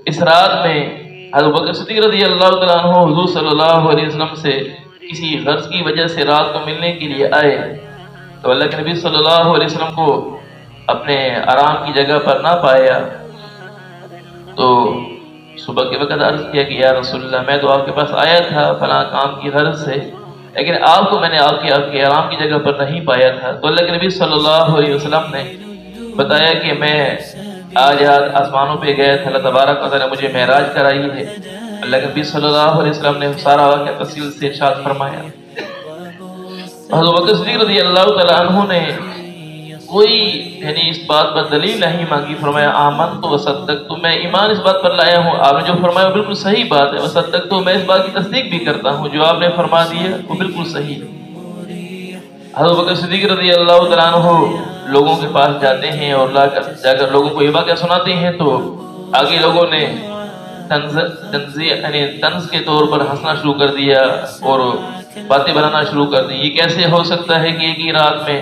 اس رات میں حضرت بکر صدیق رضی اللہ تعالیٰ عنہ حضور صلی اللہ علیہ وسلم سے کسی غرض کی وجہ سے رات کو ملنے کے لیے آئے تو اللہ کے نبی صلی اللہ علیہ وسلم کو اپنے آرام کی جگہ پر نہ پایا تو صبح کے وقت عرض کیا کہ یا رسول اللہ میں تو آپ کے پاس آیا تھا فلاں کام کی غرض سے، لیکن آپ کو میں نے آپ کے آرام کی جگہ پر نہیں پایا تھا۔ تو اللہ کے نبی صلی اللہ علیہ وسلم نے بتایا کہ میں آج آسمانوں پہ گیا تھا، اللہ تبارک و تعالیٰ نے مجھے معراج کرائی ہے۔ اللہ کے نبی صلی اللہ علیہ وسلم نے سارا واقعہ تفصیل سے ارشاد فرمایا۔ حضرت بکر صدیق رضی اللہ تعالیٰ عنہ نے کوئی یعنی اس بات پر دلیل نہیں مانگی، فرمایا آمنت وصدقت، میں ایمان اس بات پر لایا ہوں، آپ نے جو فرمایا وہ بالکل صحیح بات ہے، وصدقت میں اس بات کی تصدیق بھی کرتا ہوں، جو آپ نے فرما دیا وہ بالکل صحیح ہے۔ حضرت بکر صدیق رضی اللہ تعالیٰ عنہ لوگوں کے پاس جاتے ہیں اور جا کر لوگوں کو یہ واقعہ سناتے ہیں تو آگے لوگوں نے طنز کے طور پر ہنسنا شروع کر دیا اور باتیں بنانا شروع کر دی۔ یہ کیسے ہو سکتا ہے کہ ایک ہی رات میں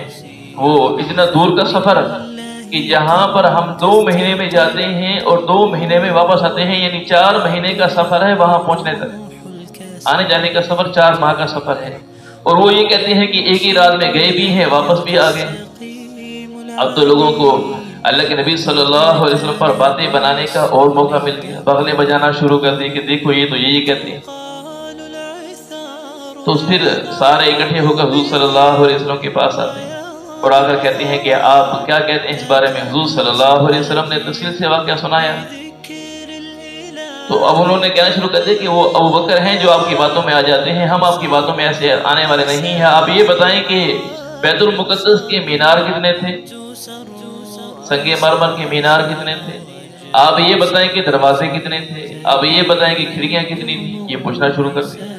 وہ اتنا دور کا سفر کہ جہاں پر ہم 2 مہینے میں جاتے ہیں اور 2 مہینے میں واپس آتے ہیں، یعنی 4 مہینے کا سفر ہے وہاں پہنچنے تک، آنے جانے کا سفر 4 ماہ کا سفر ہے، اور وہ یہ کہتے ہیں کہ ایک ہی رات میں گئے بھی ہیں واپس بھی آ گئے۔ اب تو لوگوں کو اللہ کے نبی صلی اللہ علیہ وسلم پر باتیں بنانے کا اور موقع مل گیا، بغلیں بجانا شروع کر دی کہ دیکھو یہ تو یہی کہتے ہیں۔ تو پھر سارے اکٹھے ہو کر حضور صلی اللہ علیہ وسلم کے پاس آتے ہیں اور آ کر کہتے ہیں کہ آپ کیا کہتے ہیں اس بارے میں؟ حضور صلی اللہ علیہ وسلم نے تفصیل سے واقعہ سنایا۔ تو اب انہوں نے کہنا شروع کر دیا کہ وہ ابو بکر ہیں جو آپ کی باتوں میں آ جاتے ہیں، ہم آپ کی باتوں میں ایسے آنے والے نہیں ہیں۔ آپ یہ بتائیں کہ بیت المقدس کے مینار کتنے تھے، سنگ مرمر کے مینار کتنے تھے، آپ یہ بتائیں کہ دروازے کتنے تھے، آپ یہ بتائیں کہ کھڑکیاں کتنی تھیں، یہ پوچھنا شروع کر دیا۔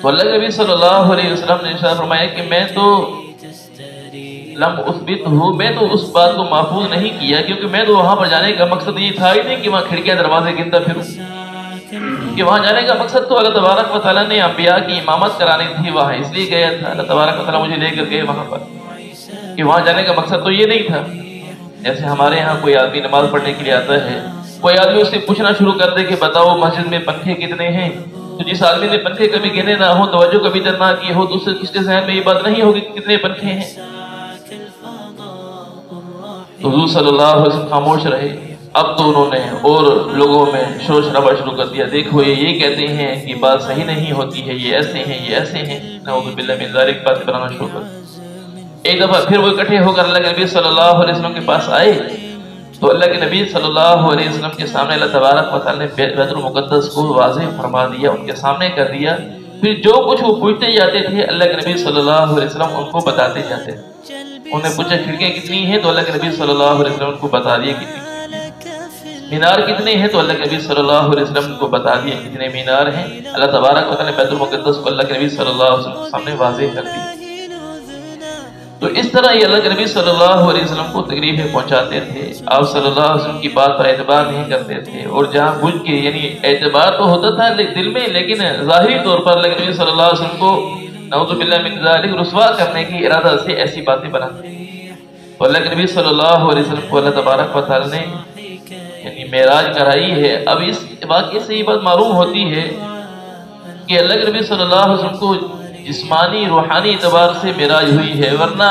تو اللہ کے نبی صلی اللہ علیہ وسلم نے ارشاد فرمایا کہ میں تو لم اثبت ہوں، میں تو اس بات کو محفوظ نہیں کیا کیونکہ میں تو وہاں پر جانے کا مقصد یہ تھا ہی نہیں کہ وہاں کھڑکیاں دروازے گنتا پھروں، کہ وہاں جانے کا مقصد تو اللہ تبارک و تعالیٰ نے انبیاء کی امامت کرانی تھی، وہاں اس لیے گیا تھا، اللہ تبارک و تعالیٰ مجھے لے کر گئے وہاں پر، کہ وہاں جانے کا مقصد تو یہ نہیں تھا۔ جیسے ہمارے ہاں کوئی آدمی نماز پڑھنے کے لیے آتا ہے، کوئی آدمی اس سے پوچھنا شروع کر دے کہ بتاؤ مسجد میں پنکھے کتنے ہیں، تو جس آدمی نے پنکھے کبھی گنے نہ ہو، توجہ کبھی نہ کی ہو، تو اس کے ذہن میں یہ بات نہیں ہوگی کہ کتنے پنکھے ہیں۔ تو حضور صلی اللہ علیہ وسلم خاموش رہے۔ اب تو انہوں نے اور لوگوں میں شور شرابہ شروع کر دیا، دیکھو یہ کہتے ہیں کہ بات صحیح نہیں ہوتی ہے، یہ ایسے ہیں، یہ ایسے ہیں، نعوذ باللہ من ذالک، باتیں بنانا شروع کر دیا۔ ایک دفعہ پھر وہ اکٹھے ہو کر اللہ کے نبی صلی اللہ علیہ وسلم کے پاس آئے تو اللہ کے نبی صلی اللہ علیہ وسلم کے سامنے اللہ تبارک و تعالیٰ نے بیت المقدس کو واضح فرما دیا، ان کے سامنے کر دیا۔ پھر جو کچھ وہ پوچھتے جاتے تھے اللہ کے نبی صلی اللہ علیہ وسلم ان کو بتاتے جاتے تھے۔ انہوں نے پوچھا کھڑکیاں کتنی ہیں تو اللہ کے نبی صلی اللہ علیہ وسلم ان کو بتا دیا کتنی، مینار کتنے ہیں تو اللہ کے نبی صلی اللہ علیہ وسلم ان کو بتا دیا کتنے مینار ہیں۔ اللہ تبارک و تعالیٰ نے بیت المقدس کو اللہ کے نبی صلی اللہ علیہ وسلم کے سامنے واضح کر دیا۔ تو اس طرح یہ اللہ کے نبی صلی اللہ علیہ وسلم کو تکلیفیں پہنچاتے تھے، آپ صلی اللہ علیہ وسلم کی بات پر اعتبار نہیں کرتے تھے، اور جہاں بجھ کے یعنی اعتبار تو ہوتا تھا دل میں، لیکن ظاہری طور پر اللہ کے نبی صلی اللہ علیہ وسلم کو نعوذ باللہ من ذالک رسوا کرنے کی ارادہ سے ایسی باتیں بناتے ہیں۔ تو اللہ کے نبی صلی اللہ علیہ وسلم کو اللہ تبارک و تعالی نے یعنی معراج کرائی ہے۔ اب اس واقعے سے یہ بات معلوم ہوتی ہے کہ اللہ کے نبی صلی اللہ علیہ وسلم کو جسمانی روحانی اعتبار سے معراج ہوئی ہے، ورنہ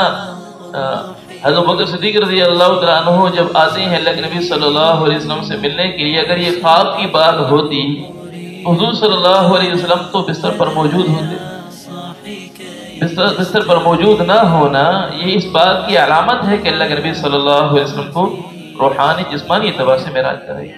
حضرت بکر صدیق رضی اللہ تعالیٰ عنہ جب آتے ہیں اللہ کے نبی صلی اللہ علیہ وسلم سے ملنے کے لیے، اگر یہ خواب کی بات ہوتی تو حضور صلی اللہ علیہ وسلم تو بستر پر موجود ہوتے۔ بستر پر موجود نہ ہونا یہ اس بات کی علامت ہے کہ اللہ کے نبی صلی اللہ علیہ وسلم کو روحانی جسمانی اعتبار سے معراج کرائی۔